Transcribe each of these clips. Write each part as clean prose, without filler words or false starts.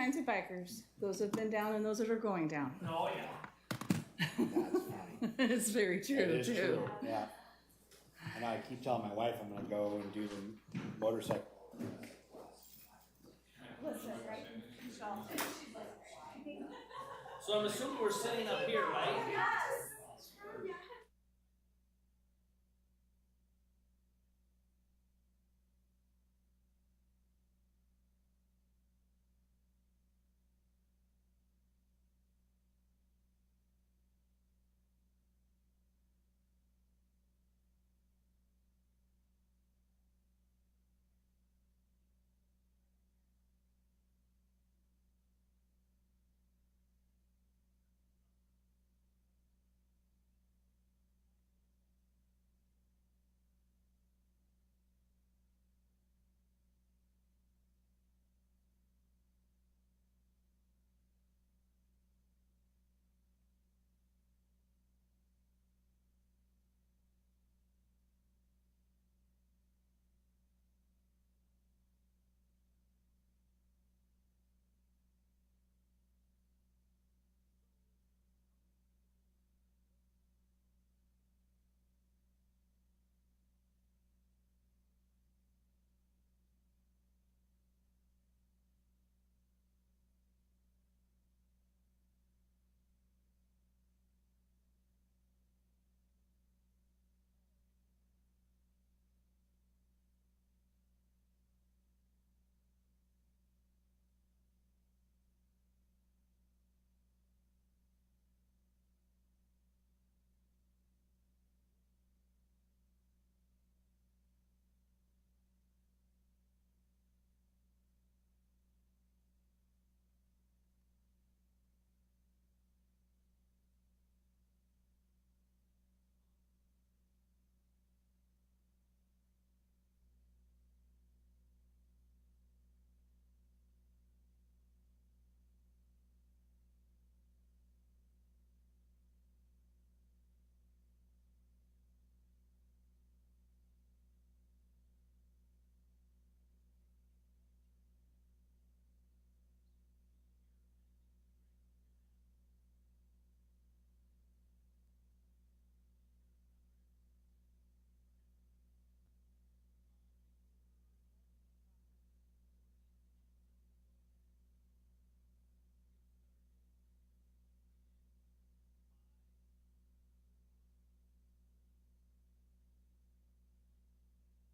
kinds of bikers. Those have been down and those that are going down. Oh, yeah. That's funny. It's very true, It is too. true, yeah. And I keep telling my wife I'm gonna go and do the motorcycle. So I'm assuming we're sitting up here, right?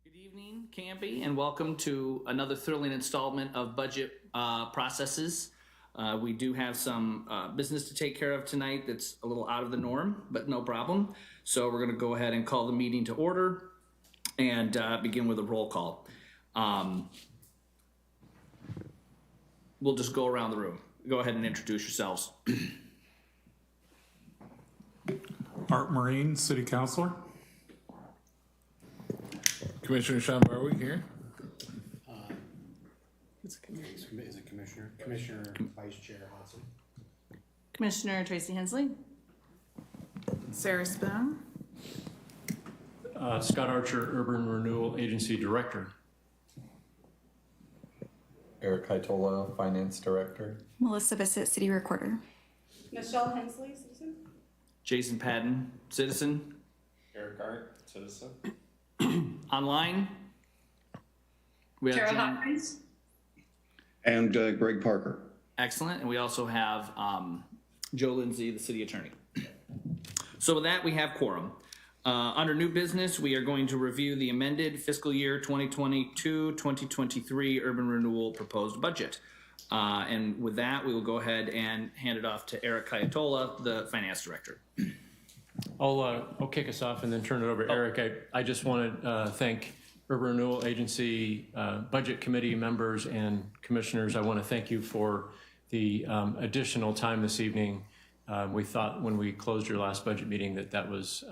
Good evening, Canby, and welcome to another thrilling installment of Budget Processes. We do have some business to take care of tonight that's a little out of the norm, but no problem. So we're going to go ahead and call the meeting to order and begin with a roll call. We'll just go around the room. Go ahead and introduce yourselves. Art Marine, City Councilor. Commissioner Sean Barwick here. Is it Commissioner Vice Chair Hudson? Commissioner Tracy Hensley. Sarah Spoon. Scott Archer, Urban Renewal Agency Director. Eric Haitola, Finance Director. Melissa Bissett, City Recorder. Michelle Hensley, citizen. Jason Patton, citizen. Eric Art, Citizen. Online. We have Tara John. Hopkins. And Greg Parker. Excellent. And we also have Joe Lindsay, the city attorney. So with that, we have quorum. Under new business, we are going to review the amended fiscal year 2022-2023 urban renewal proposed budget. And with that, we will go ahead and hand it off to Eric Hayatola, the finance director. I'll kick us off and then turn it over to Eric. I just want to thank Urban Renewal Agency Budget Committee members and commissioners. I want to thank you for the additional time this evening. We thought when we closed your last budget meeting that was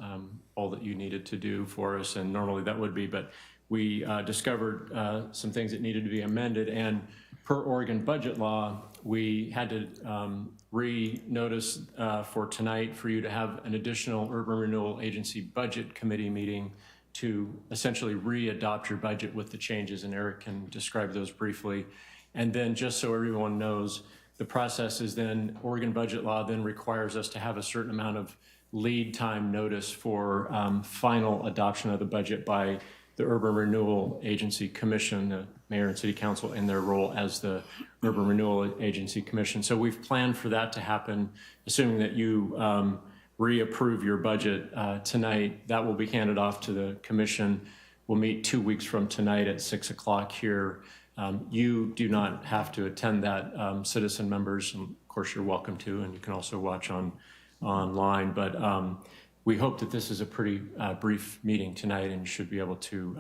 all that you needed to do for us, and normally that would be, but we discovered some things that needed to be amended, and per Oregon budget law, we had to re-notice for tonight for you to have an additional Urban Renewal Agency Budget Committee meeting to essentially re-adopt your budget with the changes, and Eric can describe those briefly. And then just so everyone knows, the process is then, Oregon budget law then requires us to have a certain amount of lead time notice for final adoption of the budget by the Urban Renewal Agency Commission, the mayor and city council in their role as the Urban Renewal Agency Commission. So we've planned for that to happen, assuming that you reapprove your budget tonight. That will be handed off to the commission. We'll meet 2 weeks from tonight at 6 o'clock here. You do not have to attend that, citizen members, and of course you're welcome to, and you can also watch online. But we hope that this is a pretty brief meeting tonight, and you should be able to,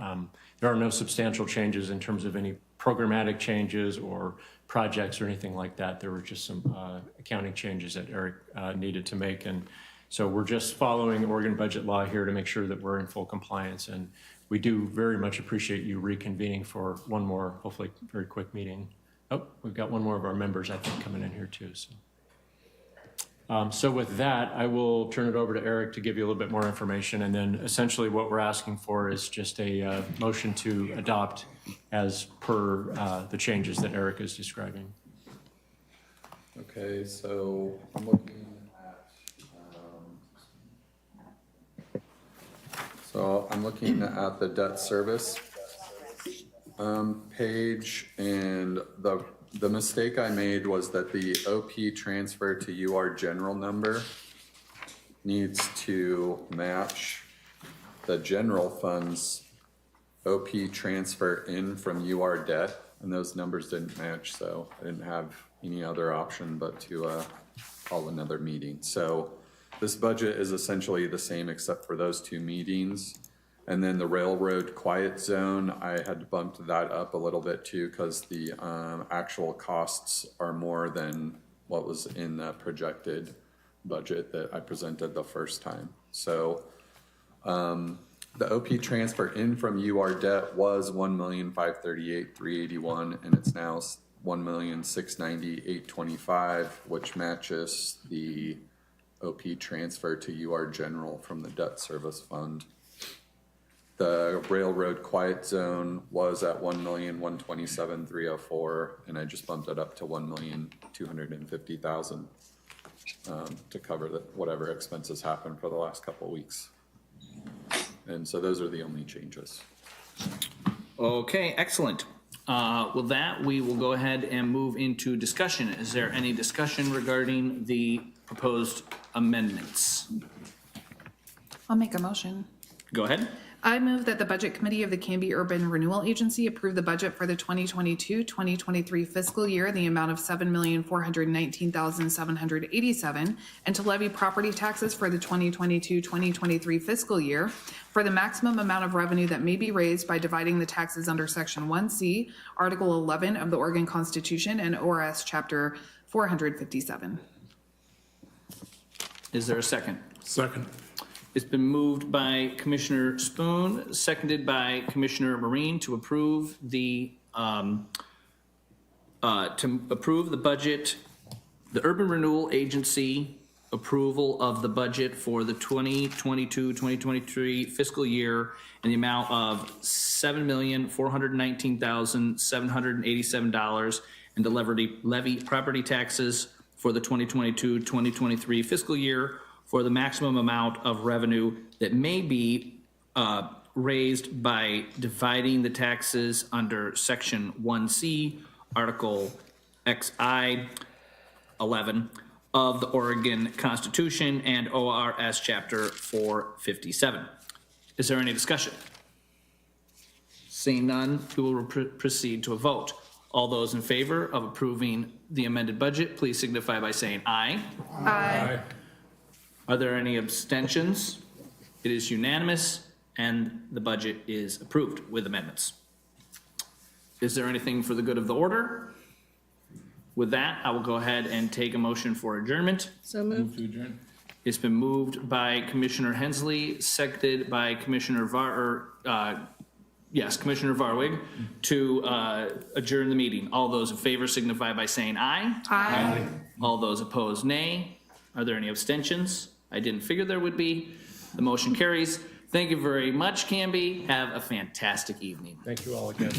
there are no substantial changes in terms of any programmatic changes or projects or anything like that. There were just some accounting changes that Eric needed to make. And so we're just following Oregon budget law here to make sure that we're in full compliance. And we do very much appreciate you reconvening for one more, hopefully very quick meeting. Oh, we've got one more of our members, I think, coming in here too. So with that, I will turn it over to Eric to give you a little bit more information. And then essentially what we're asking for is just a motion to adopt as per the changes that Eric is describing. Okay, so I'm looking at the debt service page, and the mistake I made was that the OP transfer to UR general number needs to match the general funds OP transfer in from UR debt, and those numbers didn't match, so I didn't have any other option but to call another meeting. So this budget is essentially the same except for those two meetings. And then the railroad quiet zone, I had to bump that up a little bit too, because the actual costs are more than what was in the projected budget that I presented the first time. So the OP transfer in from UR debt was $1,538,381, and it's now $1,690,825, which matches the OP transfer to UR general from the debt service fund. The railroad quiet zone was at $1,127,304, and I just bumped it up to $1,250,000 to cover whatever expenses happened for the last couple of weeks. And so those are the only changes. Okay, excellent. With that, we will go ahead and move into discussion. Is there any discussion regarding the proposed amendments? I'll make a motion. Go ahead. I move that the Budget Committee of the Canby Urban Renewal Agency approve the budget for the 2022-2023 fiscal year in the amount of $7,419,787, and to levy property taxes for the 2022-2023 fiscal year for the maximum amount of revenue that may be raised by dividing the taxes under Section 1C, Article 11 of the Oregon Constitution and ORS Chapter 457. Is there a second? Second. It's been moved by Commissioner Spoon, seconded by Commissioner Marine to approve the budget, the Urban Renewal Agency approval of the budget for the 2022-2023 fiscal year in the amount of $7,419,787, and to levy property taxes for the 2022-2023 fiscal year for the maximum amount of revenue that may be raised by dividing the taxes under Section 1C, Article XI 11 of the Oregon Constitution and ORS Chapter 457. Is there any discussion? Seeing none, we will proceed to a vote. All those in favor of approving the amended budget, please signify by saying aye. Aye. Are there any abstentions? It is unanimous, and the budget is approved with amendments. Is there anything for the good of the order? With that, I will go ahead and take a motion for adjournment. So moved. To adjourn. It's been moved by Commissioner Hensley, seconded by Commissioner Commissioner Varwig to adjourn the meeting. All those in favor signify by saying aye. Aye. All those opposed, nay. Are there any abstentions? I didn't figure there would be. The motion carries. Thank you very much, Canby. Have a fantastic evening. Thank you all again.